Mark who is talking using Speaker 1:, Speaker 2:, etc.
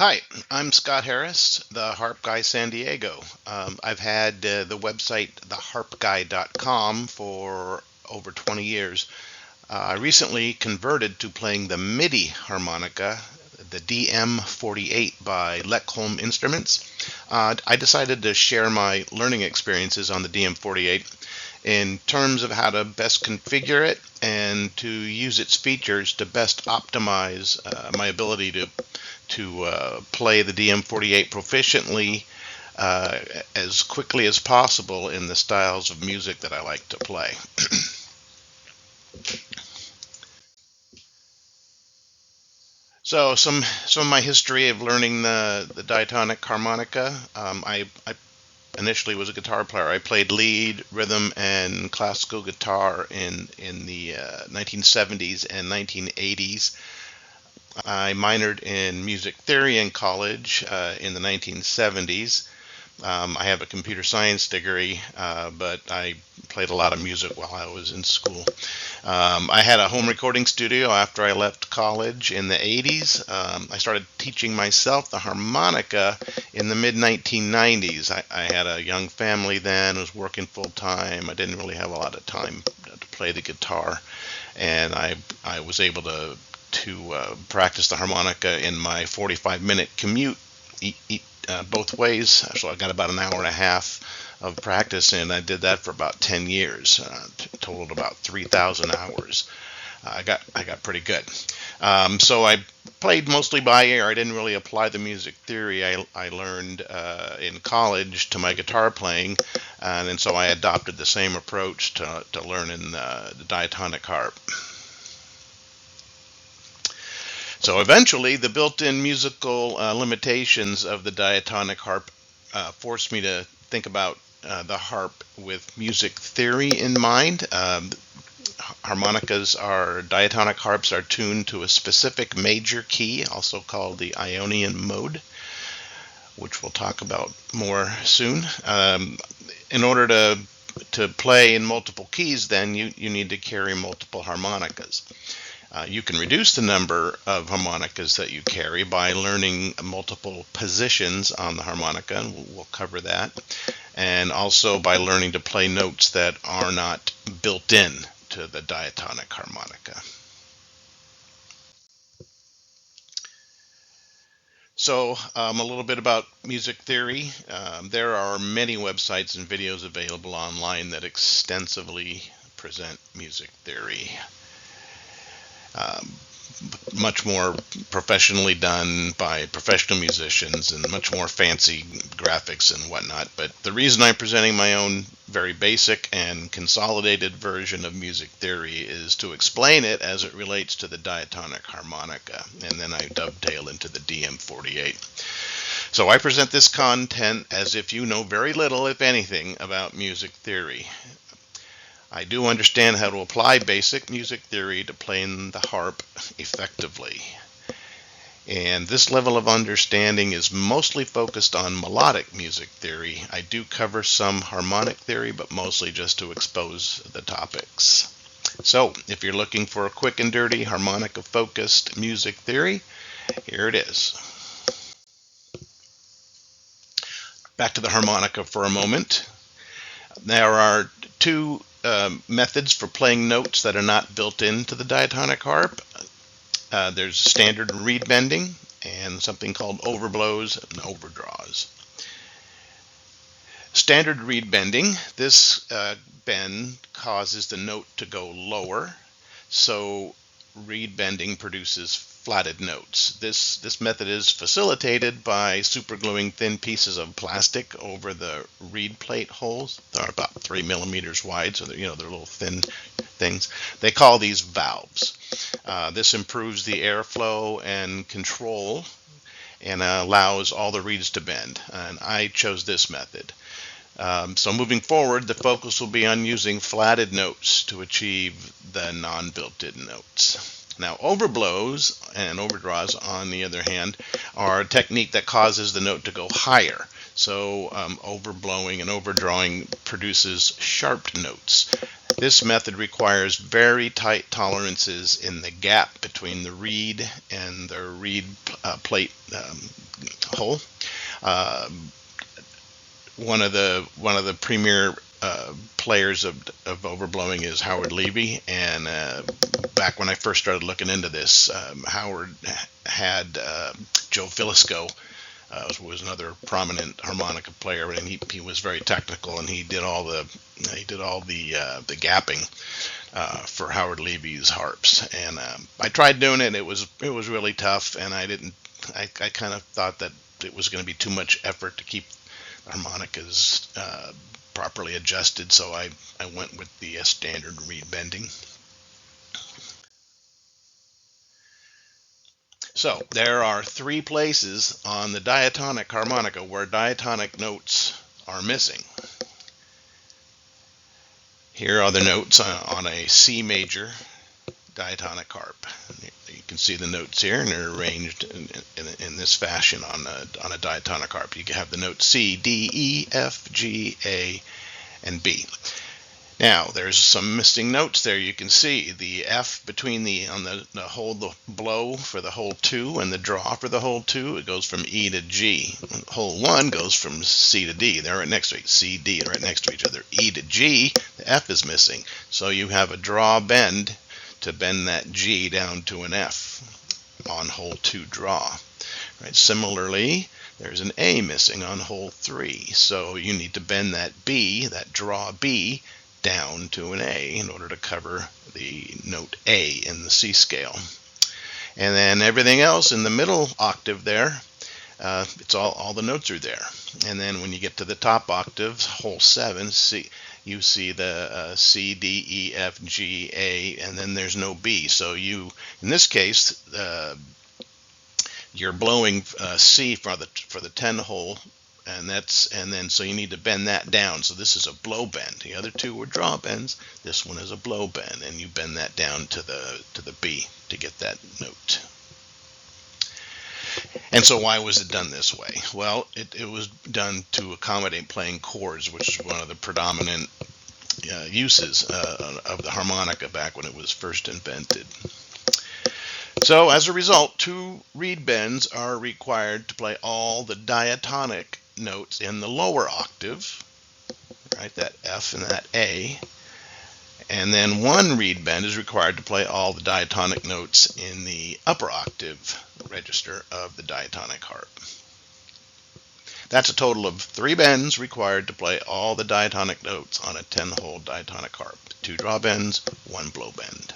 Speaker 1: Hi, I'm Scott Harris, the Harp Guy San Diego. I've had the website theharpguy.com for over 20 years. I recently converted to playing the MIDI harmonica, the DM48 by Lekholm Instruments. I decided to share my learning experiences on the DM48 in terms of how to best configure it and to use its features to best optimize my ability to play the DM48 proficiently as quickly as possible in the styles of music that I like to play. So some of my history of learning the diatonic harmonica. I initially was a guitar player. I played lead, rhythm, and classical guitar in the 1970s and 1980s. I minored in music theory in college in the 1970s. I have a computer science degree, but I played a lot of music while I was in school. I had a home recording studio after I left college in the 80s. I started teaching myself the harmonica in the mid-1990s. I had a young family then, was working full-time. I didn't really have a lot of time to play the guitar, and I was able to practice the harmonica in my 45-minute commute both ways. So I got about an hour and a half of practice, and I did that for about 10 years. Totaled about 3,000 hours. I got pretty good. So I played mostly by ear. I didn't really apply the music theory I learned in college to my guitar playing, and so I adopted the same approach to learning the diatonic harp. So eventually, the built-in musical limitations of the diatonic harp forced me to think about the harp with music theory in mind. Diatonic harps are tuned to a specific major key, also called the Ionian mode, which we'll talk about more soon. In order to play in multiple keys, then you need to carry multiple harmonicas. You can reduce the number of harmonicas that you carry by learning multiple positions on the harmonica, and we'll cover that, and also by learning to play notes that are not built in to the diatonic harmonica. So a little bit about music theory. There are many websites and videos available online that extensively present music theory. Much more professionally done by professional musicians and much more fancy graphics and whatnot. But the reason I'm presenting my own very basic and consolidated version of music theory is to explain it as it relates to the diatonic harmonica, and then I dovetail into the DM48. So I present this content as if you know very little, if anything, about music theory. I do understand how to apply basic music theory to playing the harp effectively. And this level of understanding is mostly focused on melodic music theory. I do cover some harmonic theory, but mostly just to expose the topics. So, if you're looking for a quick and dirty harmonica-focused music theory, here it is. Back to the harmonica for a moment. There are two methods for playing notes that are not built into the diatonic harp. There's standard reed bending and something called overblows and overdraws. Standard reed bending, this bend causes the note to go lower, so reed bending produces flatted notes. This method is facilitated by supergluing thin pieces of plastic over the reed plate holes. They're about 3 millimeters wide, so they're little thin things. They call these valves. This improves the airflow and control and allows all the reeds to bend. And I chose this method. So moving forward, the focus will be on using flatted notes to achieve the non-built-in notes. Now, overblows and overdraws, on the other hand, are a technique that causes the note to go higher. So overblowing and overdrawing produces sharp notes. This method requires very tight tolerances in the gap between the reed and the reed plate hole. Uh, one of the premier players of overblowing is Howard Levy, and back when I first started looking into this, Howard had Joe Filisco. Was another prominent harmonica player, and he was very technical, and he did all the gapping for Howard Levy's harps. And I tried doing it. It was really tough, and I kind of thought that it was going to be too much effort to keep harmonicas properly adjusted, so I went with the standard reed bending. So there are 3 places on the diatonic harmonica where diatonic notes are missing. Here are the notes on a C major diatonic harp. You can see the notes here, and they're arranged in this fashion on a diatonic harp. You can have the notes C, D, E, F, G, A, and B. Now, there's some missing notes there. You can see the F between the blow for the hole 2 and the draw for the hole 2. It goes from E to G. Hole 1 goes from C to D. They're right next to each. C, D are right next to each other. E to G, the F is missing. So you have a draw bend to bend that G down to an F on hole 2 draw. Right. Similarly, there's an A missing on hole 3. So you need to bend that B, that draw B, down to an A in order to cover the note A in the C scale. And then everything else in the middle octave there, it's all the notes are there. And then when you get to the top octaves, hole 7, you see the C, D, E, F, G, A, and then there's no B. So in this case, you're blowing C for the 10 hole, and then so you need to bend that down. So this is a blow bend. The other 2 were draw bends. This one is a blow bend, and you bend that down to the B to get that note. And so why was it done this way? Well, it was done to accommodate playing chords, which is one of the predominant uses of the harmonica back when it was first invented. So as a result, 2 reed bends are required to play all the diatonic notes in the lower octave, right, that F and that A, and then 1 reed bend is required to play all the diatonic notes in the upper octave register of the diatonic harp. That's a total of 3 bends required to play all the diatonic notes on a 10-hole diatonic harp. 2 draw bends, 1 blow bend.